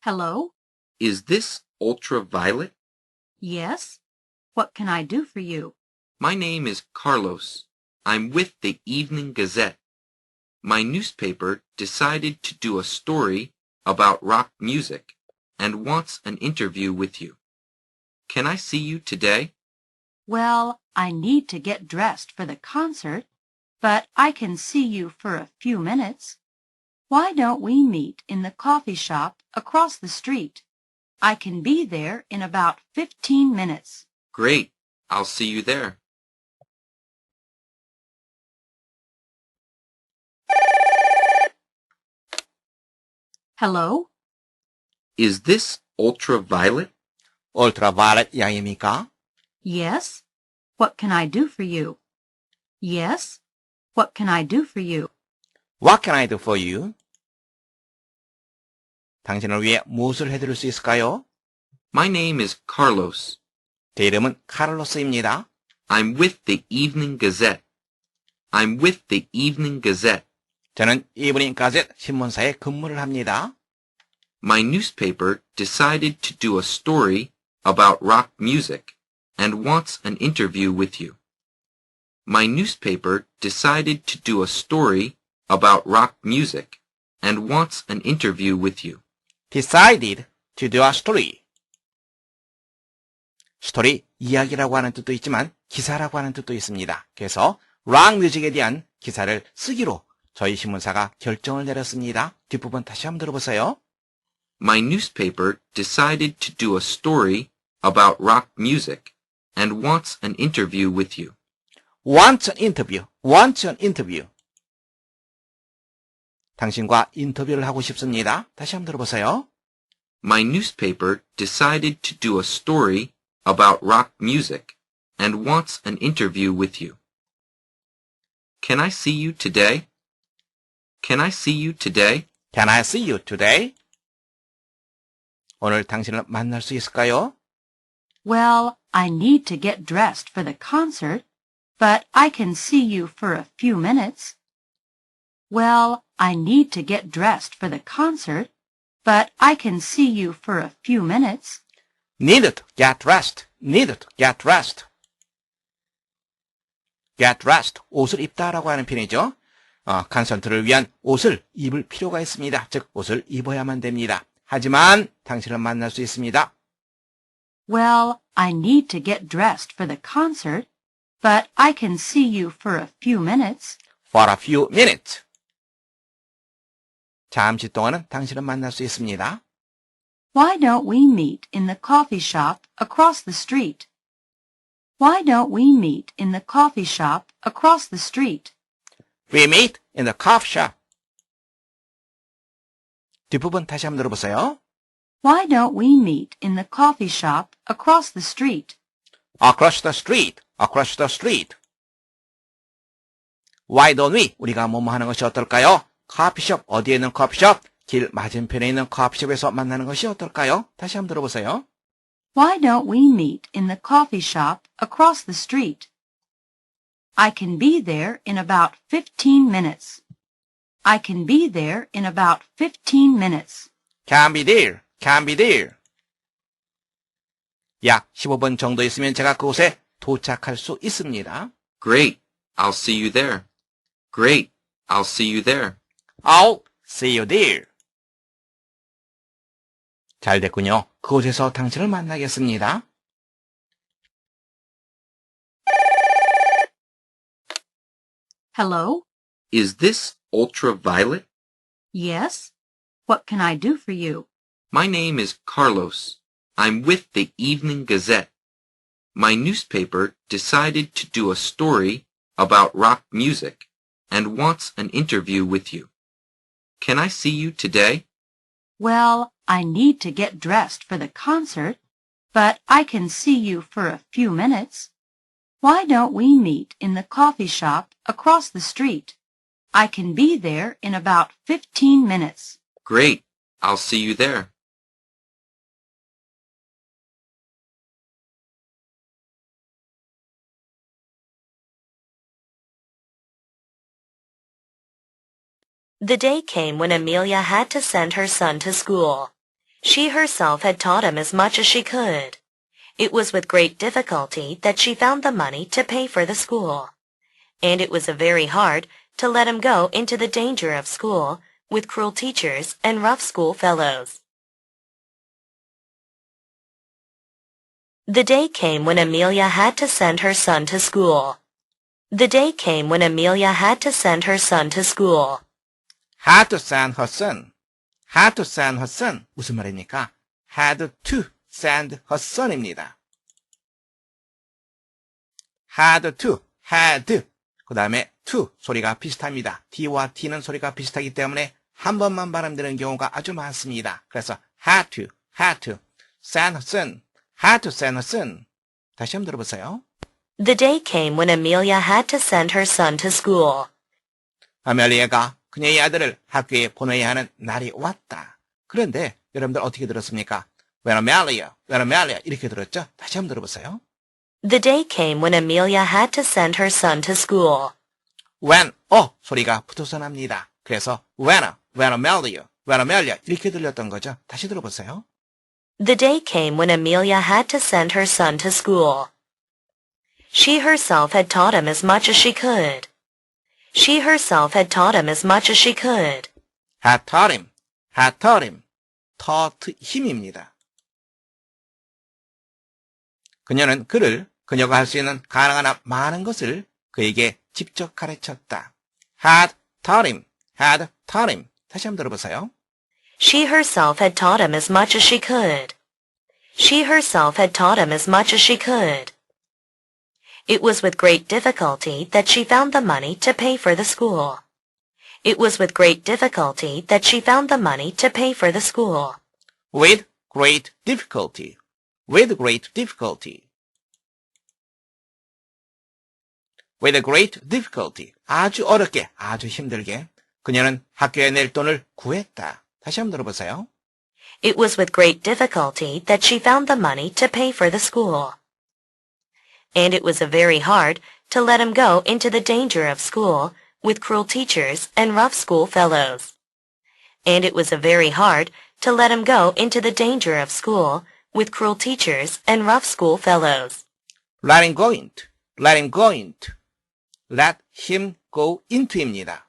Hello? Is this Ultraviolet? Yes? What can I do for you? My name is Carlos. I'm with the Evening Gazette. My newspaper decided to do a story about rock music and wants an interview with you. Can I see you today? Well, I need to get dressed for the concert, but I can see you for a few minutes. Why don't we meet in the coffee shop across the street? I can be there in about 15 minutes. Great. I'll see you there. Hello? Is this Ultraviolet? 울트라바이올렛 이야기입니까? Yes? What can I do for you? Yes? What can I do for you? What can I do for you? 당신을 위해 무엇을 해드릴 수 있을까요? My name is Carlos. 제 이름은 카를로스입니다. I'm with the Evening Gazette. I'm with the Evening Gazette. 저는 이브닝 가젯 신문사에 근무를 합니다. My newspaper decided to do a story about rock music and wants an interview with you. My newspaper decided to do a story about rock music and wants an interview with you. Decided to do a story. 스토리, 이야기라고 하는 뜻도 있지만 기사라고 하는 뜻도 있습니다. 그래서 락 뮤직에 대한 기사를 쓰기로 저희 신문사가 결정을 내렸습니다. 뒷부분 다시 한번 들어보세요. My newspaper decided to do a story about rock music and wants an interview with you. Want an interview. Want an interview. 당신과 인터뷰를 하고 싶습니다. 다시 한번 들어보세요. My newspaper decided to do a story about rock music and wants an interview with you. Can I see you today? Can I see you today? Can I see you today? 오늘 당신을 만날 수 있을까요? Well, I need to get dressed for the concert, but I can see you for a few minutes. Well, I need to get dressed for the concert, but I can see you for a few minutes. Need to get dressed. Need to get dressed. Get dressed. 옷을 입다라고 하는 표현이죠. 콘서트를 위한 옷을 입을 필요가 있습니다. 즉, 옷을 입어야만 됩니다. 하지만 당신을 만날 수 있습니다. Well, I need to get dressed for the concert, but I can see you for a few minutes. For a few minutes. 잠시 동안은 당신을 만날 수 있습니다. Why don't we meet in the coffee shop across the street? Why don't we meet in the coffee shop across the street? We meet in the coffee shop. 뒷부분 다시 한번 들어보세요. Why don't we meet in the coffee shop across the street? Across the street. Across the street. Why don't we? 우리가 뭐뭐 하는 것이 어떨까요? 커피숍. 어디에 있는 커피숍? 길 맞은편에 있는 커피숍에서 만나는 것이 어떨까요? 다시 한번 들어보세요. Why don't we meet in the coffee shop across the street? I can be there in about 15 minutes. I can be there in about 15 minutes. Can be there. Can be there. 약 15분 정도 있으면 제가 그곳에 도착할 수 있습니다. Great. I'll see you there. Great. I'll see you there. I'll see you there. 잘 됐군요. 그곳에서 당신을 만나겠습니다. Hello? Is this Ultraviolet? Yes? What can I do for you? My name is Carlos. I'm with the Evening Gazette. My newspaper decided to do a story about rock music and wants an interview with you. Can I see you today? Well, I need to get dressed for the concert, but I can see you for a few minutes. Why don't we meet in the coffee shop across the street? I can be there in about 15 minutes. Great. I'll see you there. The day came when Amelia had to send her son to school. She herself had taught him as much as she could. It was with great difficulty that she found the money to pay for the school. And it was very hard to let him go into the danger of school with cruel teachers and rough school fellows. The day came when Amelia had to send her son to school. The day came when Amelia had to send her son to school. had to send her son. had to send her son. 무슨 말입니까? had to send her son입니다. had to, had. 그 다음에 to 소리가 비슷합니다. D와 T는 소리가 비슷하기 때문에 한 번만 발음되는 경우가 아주 많습니다. 그래서 had to send her son. had to send her son. 다시 한번 들어보세요. The day came when Amelia had to send her son to school. 아멜리아가 그녀의 아들을 학교에 보내야 하는 날이 왔다. 그런데 여러분들 어떻게 들었습니까? When Amelia 이렇게 들었죠? 다시 한번 들어보세요. The day came when Amelia had to send her son to school. when, 소리가 붙어서 납니다. 그래서 when Amelia 이렇게 들렸던 거죠. 다시 들어보세요. The day came when Amelia had to send her son to school. She herself had taught him as much as she could. She herself had taught him as much as she could. had taught him. taught him입니다. 그녀는 그녀가 할 수 있는 가능한 한 많은 것을 그에게 직접 가르쳤다. had taught him. 다시 한번 들어보세요. She herself had taught him as much as she could. She herself had taught him as much as she could. It was with great difficulty that she found the money to pay for the school. It was with great difficulty that she found the money to pay for the school. with great difficulty. with great difficulty. 아주 어렵게, 아주 힘들게 그녀는 학교에 낼 돈을 구했다. 다시 한번 들어보세요. It was with great difficulty that she found the money to pay for the school. And it was very hard to let him go into the danger of school with cruel teachers and rough school fellows. And it was very hard to let him go into the danger of school with cruel teachers and rough school fellows. let him go into. let him go into입니다.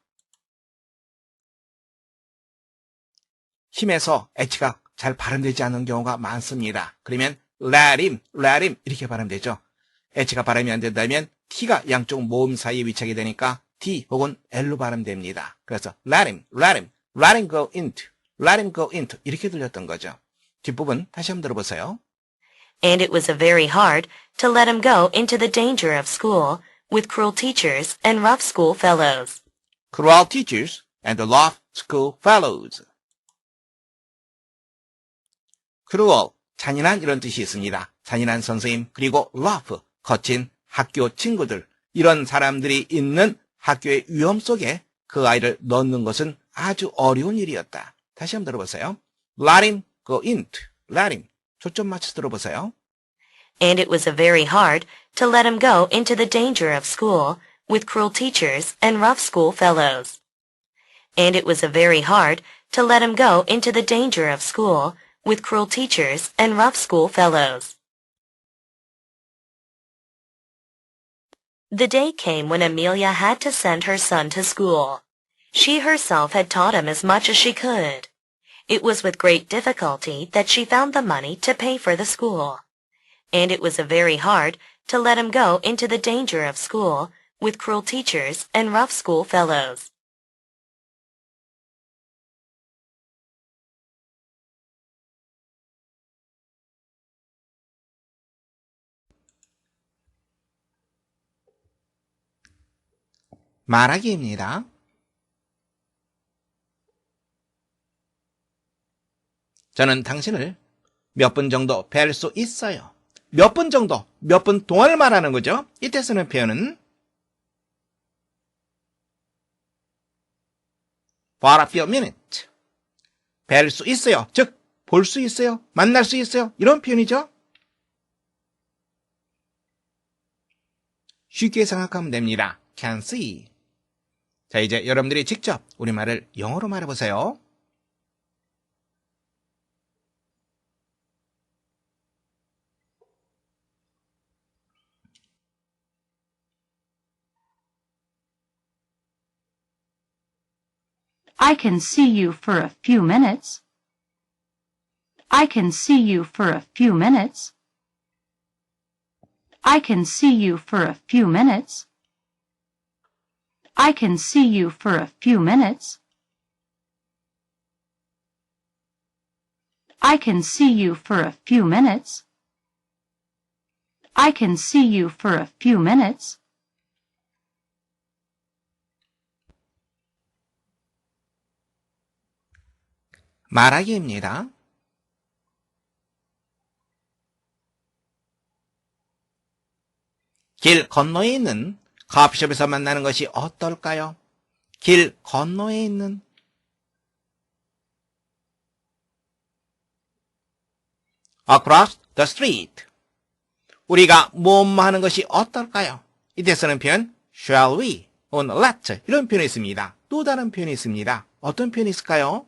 힘에서 H가 잘 발음되지 않는 경우가 많습니다. 그러면 let him 이렇게 발음되죠. H가 발음이 안 된다면 T가 양쪽 모음 사이에 위치하게 되니까 D 혹은 L로 발음됩니다. 그래서 let him go into 이렇게 들렸던 거죠. 뒷부분 다시 한번 들어보세요. And it was very hard to let him go into the danger of school with cruel teachers and rough school fellows. cruel teachers and rough school fellows. cruel, 잔인한 이런 뜻이 있습니다. 잔인한 선생님 그리고 rough, 거친 학교 친구들 이런 사람들이 있는 학교의 위험 속에 그 아이를 넣는 것은 아주 어려운 일이었다. 다시 한번 들어보세요. let him go into. let him. 초점 맞춰서 들어보세요. And it was very hard to let him go into the danger of school with cruel teachers and rough school fellows. And it was very hard to let him go into the danger of school with cruel teachers and rough school fellows. The day came when Amelia had to send her son to school. She herself had taught him as much as she could. It was with great difficulty that she found the money to pay for the school. And it was very hard to let him go into the danger of school with cruel teachers and rough school fellows. 말하기입니다. 저는 당신을 몇 분 정도 뵐 수 있어요. 몇 분 정도, 몇 분 동안을 말하는 거죠. 이때 쓰는 표현은 for a few minutes. 뵐 수 있어요. 즉, 볼 수 있어요. 만날 수 있어요. 이런 표현이죠. 쉽게 생각하면 됩니다. can see. 자, 이제 여러분들이 직접 우리말을 영어로 말해보세요. I can see you for a few minutes. I can see you for a few minutes. I can see you for a few minutes. I can see you for a few minutes. I can see you for a few minutes. I can see you for a few minutes. 말하기입니다. 길 건너에 있는 커피숍에서 만나는 것이 어떨까요? 길 건너에 있는 across the street. 우리가 뭐뭐 하는 것이 어떨까요? 이때 쓰는 표현 shall we 혹은 let's 이런 표현이 있습니다. 또 다른 표현이 있습니다. 어떤 표현이 있을까요?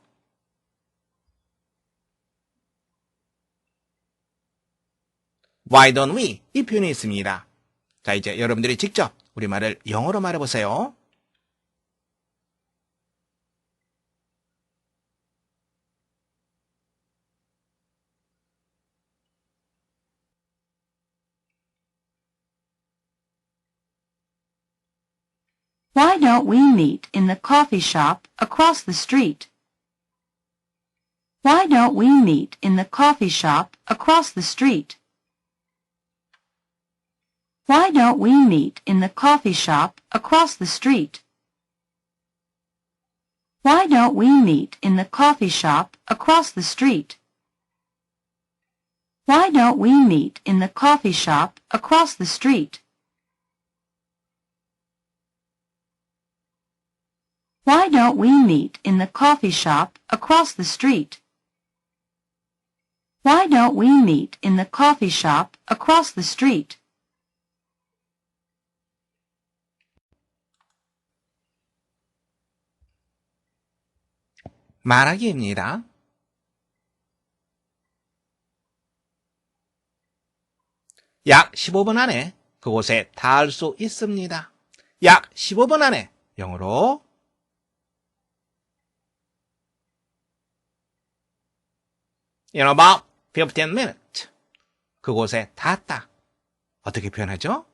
Why don't we? 이 표현이 있습니다. 자, 이제 여러분들이 직접 우리말을 영어로 말해보세요. Why don't we meet in the coffee shop across the street? Why don't we meet in the coffee shop across the street? Why don't we meet in the coffee shop across the street? Why don't we meet in the coffee shop across the street? Why don't we meet in the coffee shop across the street? Why don't we meet in the coffee shop across the street? Why don't we meet in the coffee shop across the street? 말하기입니다. 약 15분 안에 그곳에 닿을 수 있습니다. 약 15분 안에 영어로 In about 15 minutes. 그곳에 닿았다. 어떻게 표현하죠?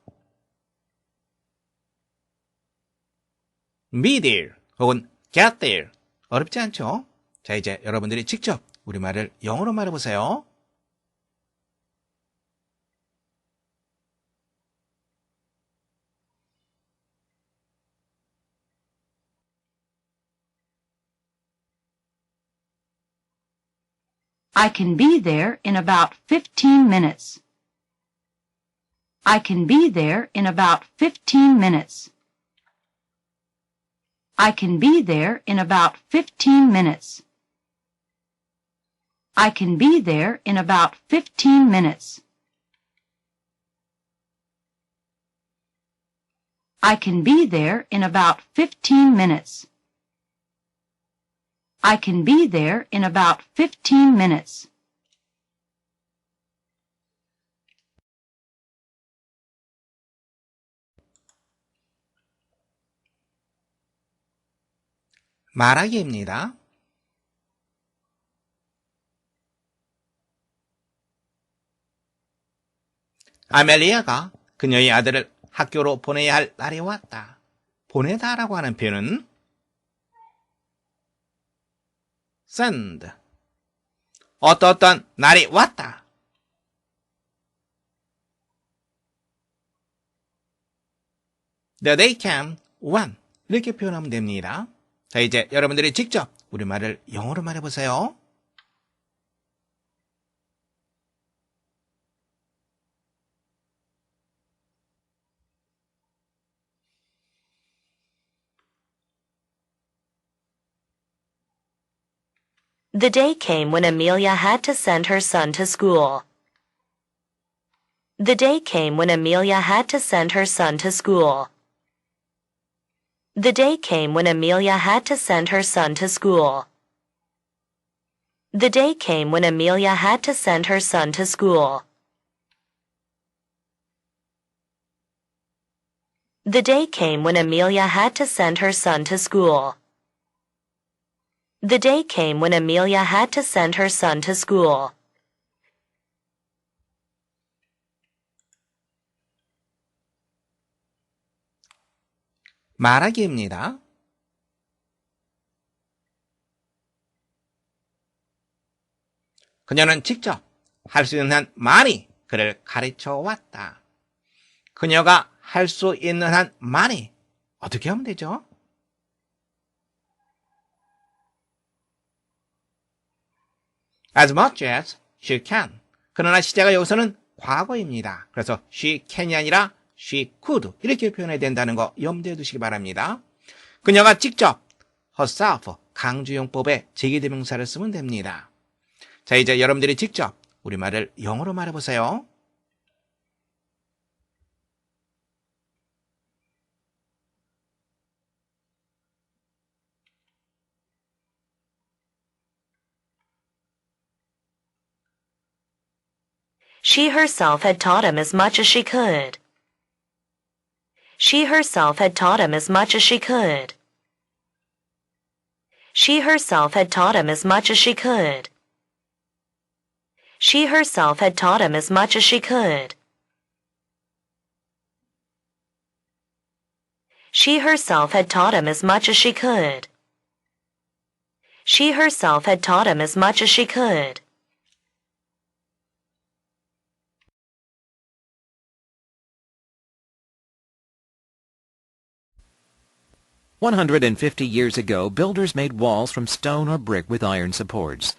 Be there 혹은 get there. 어렵지 않죠? 자, 이제 여러분들이 직접 우리말을 영어로 말해보세요. I can be there in about 15 minutes. I can be there in about 15 minutes. I can be there in about 15 minutes. I can be there in about 15 minutes. I can be there in about 15 minutes. I can be there in about 15 minutes. 말하기입니다. 아멜리아가 그녀의 아들을 학교로 보내야 할 날이 왔다. 보내다라고 하는 표현은 send. 어떤 날이 왔다. The day came when. 이렇게 표현하면 됩니다. 자, 이제 여러분들이 직접 우리말을 영어로 말해보세요. The day came when Amelia had to send her son to school. The day came when Amelia had to send her son to school. The day came when Amelia had to send her son to school. The day came when Amelia had to send her son to school. The day came when Amelia had to send her son to school. The day came when Amelia had to send her son to school. 말하기입니다. 그녀는 직접 할 수 있는 한 많이 그를 가르쳐 왔다. 그녀가 할 수 있는 한 많이 어떻게 하면 되죠? As much as she can. 그러나 시제가 여기서는 과거입니다. 그래서 she can이 아니라 she could 이렇게 표현해야 된다는 거 염두에 두시기 바랍니다. 그녀가 직접 herself 강주용법의 제기대명사를 쓰면 됩니다. 자, 이제 여러분들이 직접 우리말을 영어로 말해보세요. She herself had taught him as much as she could. She herself had taught him as much as she could. She herself had taught him as much as she could. She herself had taught him as much as she could. She herself had taught him as much as she could. She herself had taught him as much as she could. "150 years ago, builders made walls from stone or brick with iron supports.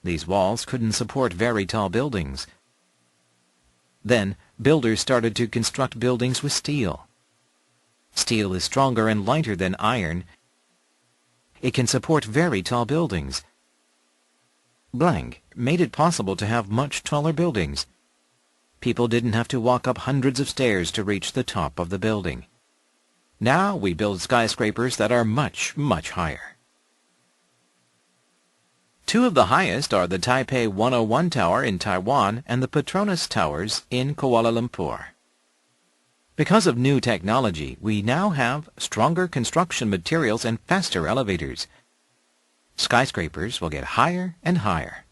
These walls couldn't support very tall buildings. Then, builders started to construct buildings with steel. Steel is stronger and lighter than iron. It can support very tall buildings. Blank made it possible to have much taller buildings. People didn't have to walk up hundreds of stairs to reach the top of the building. Now we build skyscrapers that are much, much higher. Two of the highest are the Taipei 101 Tower in Taiwan and the Petronas Towers in Kuala Lumpur. Because of new technology, we now have stronger construction materials and faster elevators. Skyscrapers will get higher and higher.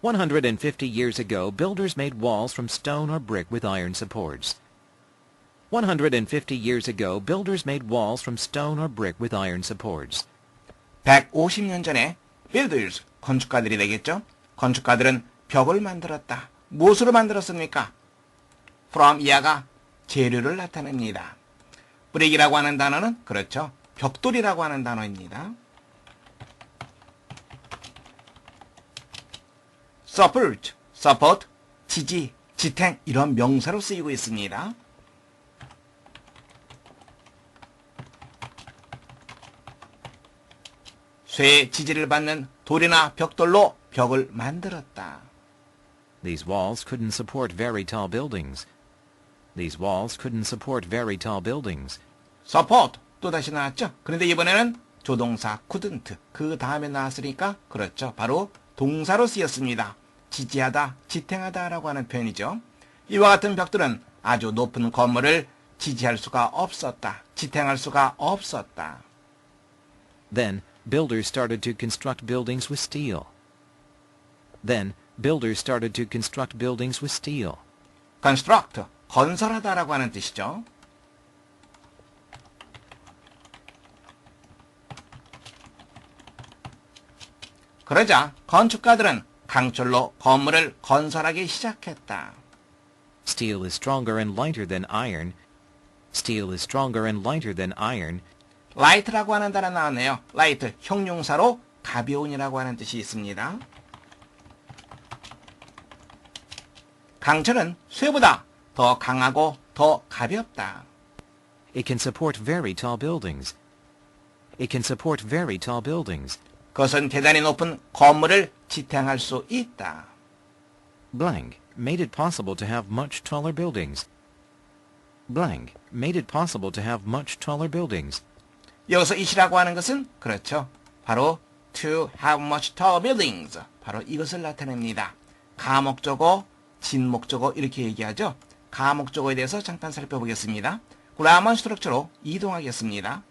"150 years ago, builders made walls from stone or brick with iron supports. 150 years ago, builders made walls from stone or brick with iron supports. 150년 전에 builders, 건축가들이 되겠죠? 건축가들은 벽을 만들었다. 무엇으로 만들었습니까? from 이하가 재료를 나타냅니다. 브릭이라고 하는 단어는 그렇죠. 벽돌이라고 하는 단어입니다. support, 지지, 지탱 이런 명사로 쓰이고 있습니다. 쇠의 지지를 받는 돌이나 벽돌로 벽을 만들었다. These walls couldn't support very tall buildings. These walls couldn't support very tall buildings. support 또다시 나왔죠. 그런데 이번에는 조동사 couldn't 그 다음에 나왔으니까 그렇죠. 바로 동사로 쓰였습니다. 지지하다, 지탱하다라고 하는 표현이죠. 이와 같은 벽들은 아주 높은 건물을 지지할 수가 없었다. 지탱할 수가 없었다. Then, builders started to construct buildings with steel. Then, builders started to construct buildings with steel. construct, 건설하다라고 하는 뜻이죠. 그러자 건축가들은 강철로 건물을 건설하기 시작했다. Steel is stronger and lighter than iron. Steel is stronger and lighter than iron. light라고 하는 단어 나왔네요. light, 형용사로 가벼운이라고 하는 뜻이 있습니다. 강철은 쇠보다 더 강하고 더 가볍다. It can support very tall buildings. It can support very tall buildings. 그것은 대단히 높은 건물을 지탱할 수 있다. Blank made it possible to have much taller buildings. Blank made it possible to have much taller buildings. 여기서 it이라고 하는 것은 그렇죠. 바로 to have much taller buildings. 바로 이것을 나타냅니다. 가목적어, 진목적어 이렇게 얘기하죠. 가목적어에 대해서 잠깐 살펴보겠습니다. 그라머 스트럭처로 이동하겠습니다.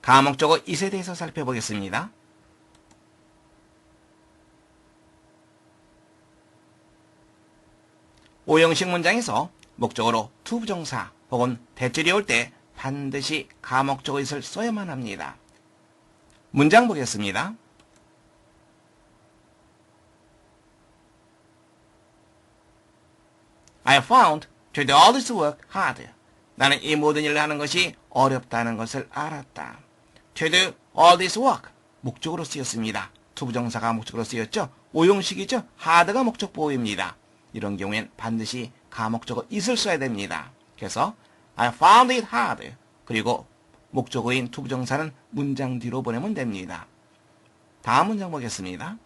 가목적어 it에 대해서 살펴보겠습니다. 오형식 문장에서 목적어로 to 부정사 혹은 대절이 올 때 반드시 가목적어 it을 써야만 합니다. 문장 보겠습니다. I found to do all this work hard. 나는 이 모든 일을 하는 것이 어렵다는 것을 알았다. To do all this work. 목적으로 쓰였습니다. to 부정사가 목적으로 쓰였죠. 오형식이죠. hard가 목적 보호입니다. 이런 경우엔 반드시 가목적어 it을 써야 됩니다. 그래서 I found it hard. 그리고 목적어인 to 부정사는 문장 뒤로 보내면 됩니다. 다음 문장 보겠습니다.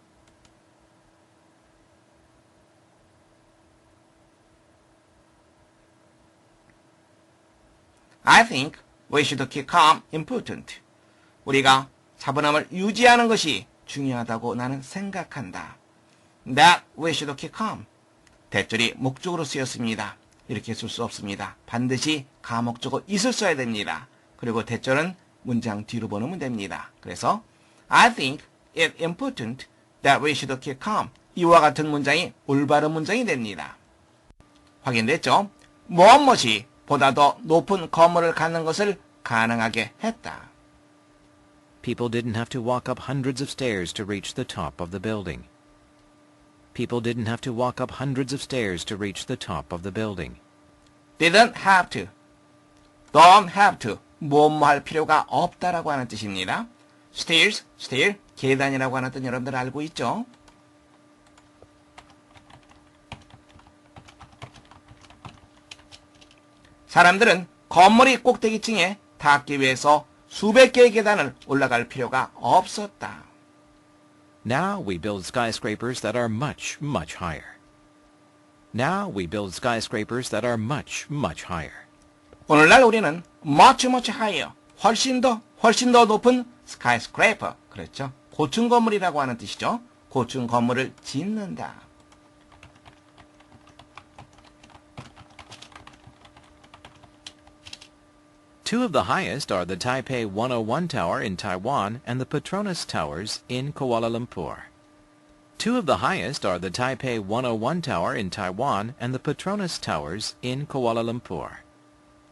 I think we should keep calm important. 우리가 차분함을 유지하는 것이 중요하다고 나는 생각한다. That we should keep calm. 대절이 목적으로 쓰였습니다. 이렇게 쓸 수 없습니다. 반드시 가목적어 it을 써야 됩니다. 그리고 대절은 문장 뒤로 보내면 됩니다. 그래서 I think it's important that we should keep calm. 이와 같은 문장이 올바른 문장이 됩니다. 확인됐죠? 무엇이 보다 더 높은 건물을 갖는 것을 가능하게 했다. People didn't have to walk up hundreds of stairs to reach the top of the building. People didn't have to walk up hundreds of stairs to reach the top of the building. Didn't have to. Don't have to. 뭐뭐 할 필요가 없다라고 하는 뜻입니다. Stairs, stair, 계단이라고 하는 뜻 여러분들 알고 있죠? 사람들은 건물이 꼭대기층에 닿기 위해서 수백 개의 계단을 올라갈 필요가 없었다. Now we build skyscrapers that are much, much higher. Now we build skyscrapers that are much, much higher. 오늘날 우리는 much, much higher, 훨씬 더 높은 skyscraper, 그렇죠? 고층 건물이라고 하는 뜻이죠. 고층 건물을 짓는다. Two of the highest are the Taipei 101 Tower in Taiwan and the Petronas Towers in Kuala Lumpur. Two of the highest are the Taipei 101 Tower in Taiwan and the Petronas Towers in Kuala Lumpur.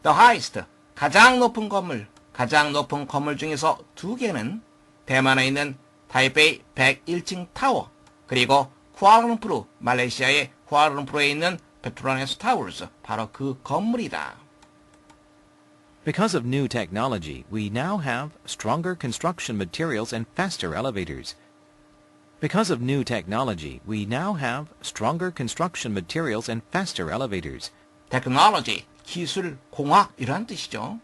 The highest, 가장 높은 건물 중에서 두 개는 대만에 있는 타이베이 101층 타워, 그리고 쿠알라룸푸르, 말레이시아의 쿠알라룸푸르에 있는 페트로네스 타워스, 바로 그 건물이다. Because of new technology, we now have stronger construction materials and faster elevators. Because of new technology, we now have stronger construction materials and faster elevators. technology, 기술, 공학 이란 뜻이죠.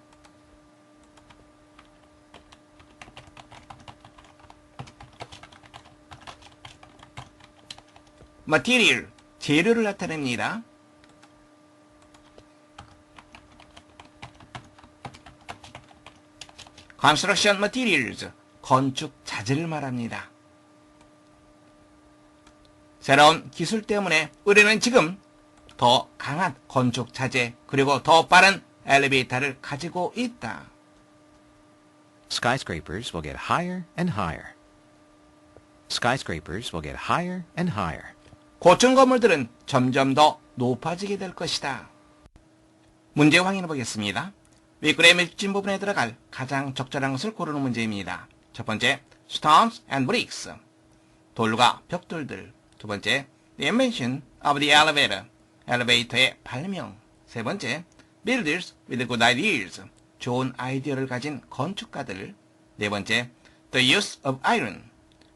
material, 재료를 나타냅니다. construction materials, 건축 자재를 말합니다. 새로운 기술 때문에 우리는 지금 더 강한 건축 자재 그리고 더 빠른 엘리베이터를 가지고 있다. Skyscrapers will get higher and higher. Skyscrapers will get higher and higher. 고층 건물들은 점점 더 높아지게 될 것이다. 문제 확인해 보겠습니다. 윗글의 밑진 부분에 들어갈 가장 적절한 것을 고르는 문제입니다. 첫 번째, stones and bricks. 돌과 벽돌들. 두 번째, the invention of the elevator. 엘리베이터의 발명. 세 번째, builders with good ideas. 좋은 아이디어를 가진 건축가들. 네 번째, the use of iron.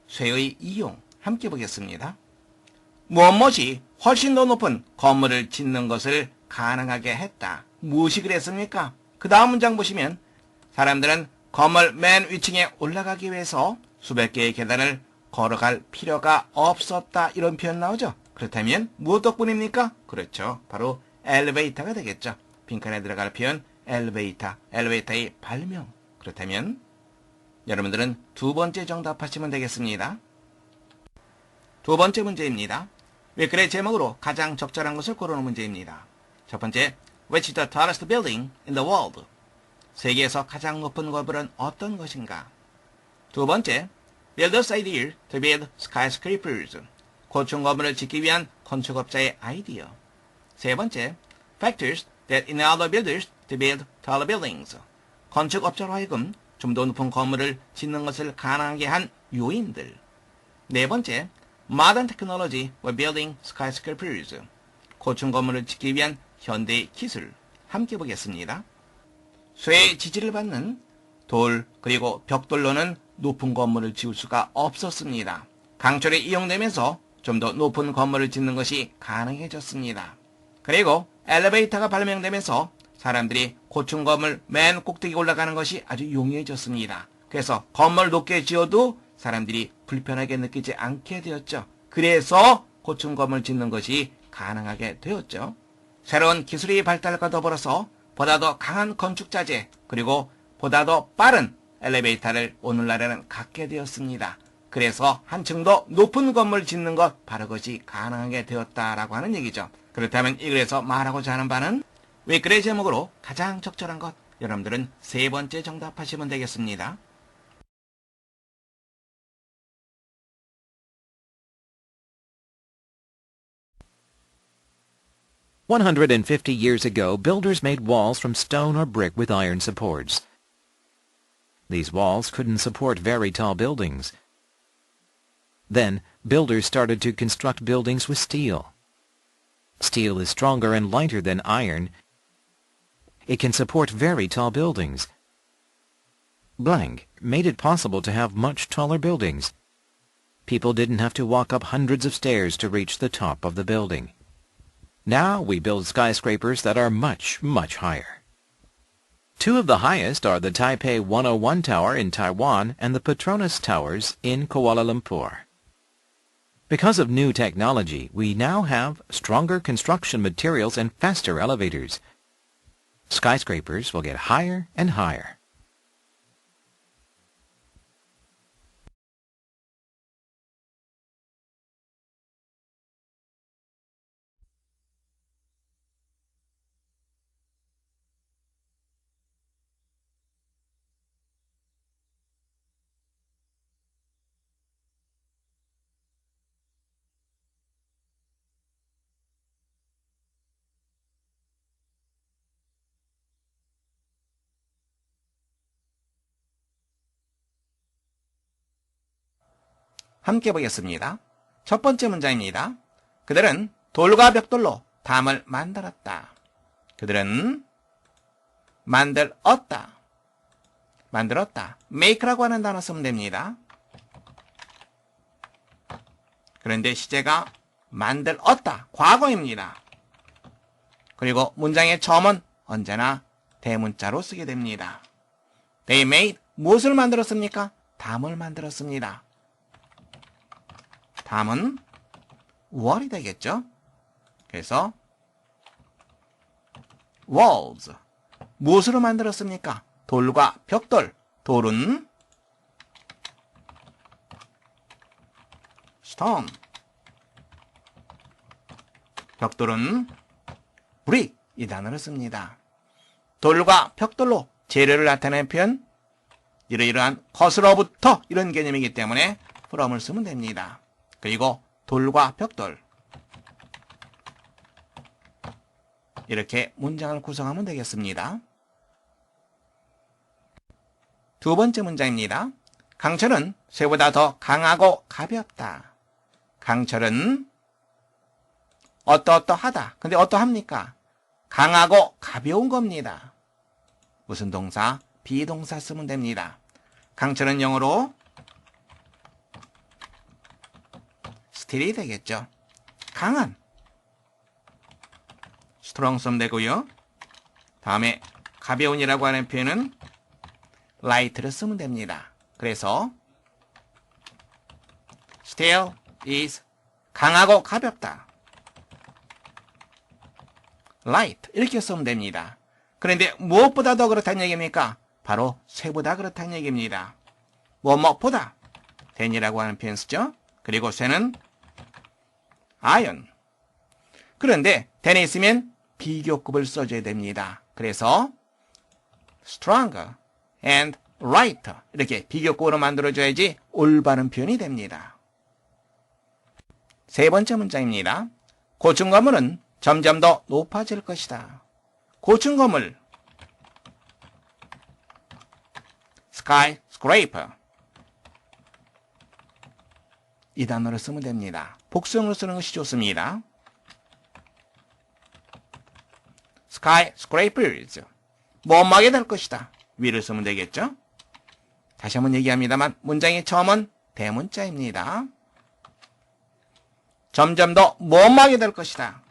쇠의 이용. 함께 보겠습니다. 무엇이 훨씬 더 높은 건물을 짓는 것을 가능하게 했다. 무엇이 그랬습니까? 그 다음 문장 보시면 사람들은 건물 맨 위층에 올라가기 위해서 수백 개의 계단을 걸어갈 필요가 없었다. 이런 표현 나오죠. 그렇다면 무엇 덕분입니까? 그렇죠. 바로 엘리베이터가 되겠죠. 빈칸에 들어갈 표현 엘리베이터, 엘리베이터의 발명. 그렇다면 여러분들은 두 번째 정답하시면 되겠습니다. 두 번째 문제입니다. 윗글의 제목으로 가장 적절한 것을 고르는 문제입니다. 첫 번째, Which is the tallest building in the world? 세계에서 가장 높은 건물은 어떤 것인가? 두 번째, Builders' idea to build skyscrapers. 고층 건물을 짓기 위한 건축업자의 아이디어. 세 번째, Factors that enable builders to build taller buildings. 건축업자로 하여금 좀 더 높은 건물을 짓는 것을 가능하게 한 요인들. 네 번째, Modern technology for building skyscrapers. 고층 건물을 짓기 위한 현대의 기술. 함께 보겠습니다. 쇠의 지지를 받는 돌 그리고 벽돌로는 높은 건물을 지을 수가 없었습니다. 강철이 이용되면서 좀 더 높은 건물을 짓는 것이 가능해졌습니다. 그리고 엘리베이터가 발명되면서 사람들이 고층 건물 맨 꼭대기 올라가는 것이 아주 용이해졌습니다. 그래서 건물 높게 지어도 사람들이 불편하게 느끼지 않게 되었죠. 그래서 고층 건물 짓는 것이 가능하게 되었죠. 새로운 기술의 발달과 더불어서 보다 더 강한 건축자재 그리고 보다 더 빠른 엘리베이터를 오늘날에는 갖게 되었습니다. 그래서 한층 더 높은 건물 짓는 것 바로 그것이 가능하게 되었다라고 하는 얘기죠. 그렇다면 이 글에서 말하고자 하는 바는 윗글의 제목으로 가장 적절한 것, 여러분들은 세 번째 정답하시면 되겠습니다. "150 years ago, builders made walls from stone or brick with iron supports. These walls couldn't support very tall buildings. Then, builders started to construct buildings with steel. Steel is stronger and lighter than iron. It can support very tall buildings. Blank made it possible to have much taller buildings. People didn't have to walk up hundreds of stairs to reach the top of the building. Now we build skyscrapers that are much, much higher. Two of the highest are the Taipei 101 Tower in Taiwan and the Petronas Towers in Kuala Lumpur. Because of new technology, we now have stronger construction materials and faster elevators. Skyscrapers will get higher and higher. 함께 보겠습니다. 첫 번째 문장입니다. 그들은 돌과 벽돌로 담을 만들었다. 그들은 만들었다. make라고 하는 단어 쓰면 됩니다. 그런데 시제가 만들었다. 과거입니다. 그리고 문장의 처음은 언제나 대문자로 쓰게 됩니다. They made 무엇을 만들었습니까? 담을 만들었습니다. 담은 wall이 되겠죠. 그래서 walls 무엇으로 만들었습니까? 돌과 벽돌. 돌은 stone, 벽돌은 brick 이 단어를 씁니다. 돌과 벽돌로 재료를 나타내는 표현 이러이러한 것으로부터 이런 개념이기 때문에 from을 쓰면 됩니다. 그리고 돌과 벽돌 이렇게 문장을 구성하면 되겠습니다. 두 번째 문장입니다. 강철은 쇠보다 더 강하고 가볍다. 강철은 어떠어떠하다. 근데 어떠합니까? 강하고 가벼운 겁니다. 무슨 동사? 비동사 쓰면 됩니다. 강철은 영어로 still이 되겠죠. 강한. strong 쓰면 되고요. 다음에 가벼운이라고 하는 표현은 light를 쓰면 됩니다. 그래서 still is 강하고 가볍다. light 이렇게 쓰면 됩니다. 그런데 무엇보다 더 그렇다는 얘기입니까? 바로 쇠보다 그렇다는 얘기입니다. 뭐뭐보다 than이라고 하는 표현 쓰죠. 그리고 쇠는 iron. 그런데 than이 있으면 비교급을 써줘야 됩니다. 그래서 stronger and lighter 이렇게 비교급으로 만들어줘야지 올바른 표현이 됩니다. 세 번째 문장입니다. 고층 건물은 점점 더 높아질 것이다. 고층 건물 skyscraper 이 단어를 쓰면 됩니다. 복수형으로 쓰는 것이 좋습니다. skyscrapers 뭐뭐하게 될 것이다. 위를 쓰면 되겠죠? 다시 한번 얘기합니다만 문장의 처음은 대문자입니다. 점점 더 뭐뭐하게 될 것이다.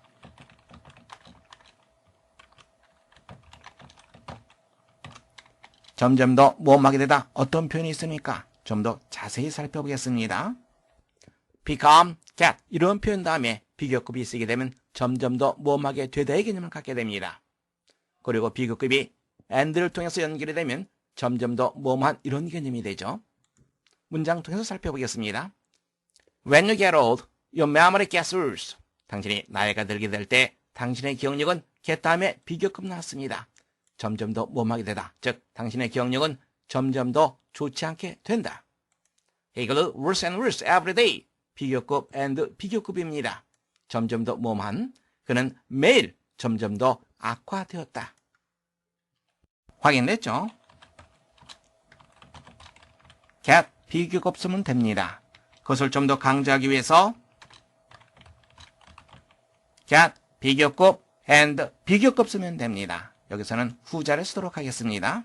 점점 더 뭐뭐하게 되다. 어떤 표현이 있습니까? 좀 더 자세히 살펴보겠습니다. become, get 이런 표현 다음에 비교급이 쓰게 되면 점점 더 뭐뭐하게 되다의 개념을 갖게 됩니다. 그리고 비교급이 and를 통해서 연결이 되면 점점 더 뭐뭐한 이런 개념이 되죠. 문장 통해서 살펴보겠습니다. When you get old, your memory gets worse. 당신이 나이가 들게 될 때 당신의 기억력은 get 다음에 비교급 나왔습니다. 점점 더 뭐뭐하게 되다. 즉 당신의 기억력은 점점 더 좋지 않게 된다. He got worse and worse every day. 비교급 and 비교급입니다. 점점 더 뭐뭐한 그는 매일 점점 더 악화되었다. 확인됐죠? get 비교급 쓰면 됩니다. 그것을 좀 더 강조하기 위해서 get 비교급 and 비교급 쓰면 됩니다. 여기서는 후자를 쓰도록 하겠습니다.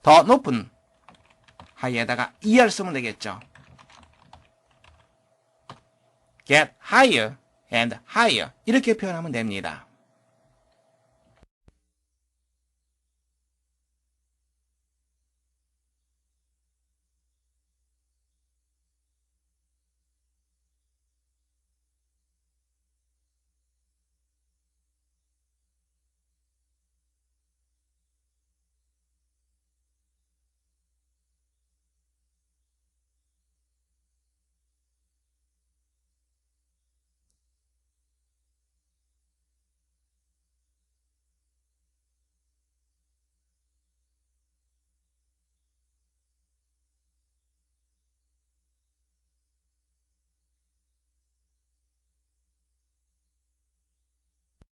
더 높은 하이에다가 er 쓰면 되겠죠. get higher and higher 이렇게 표현하면 됩니다.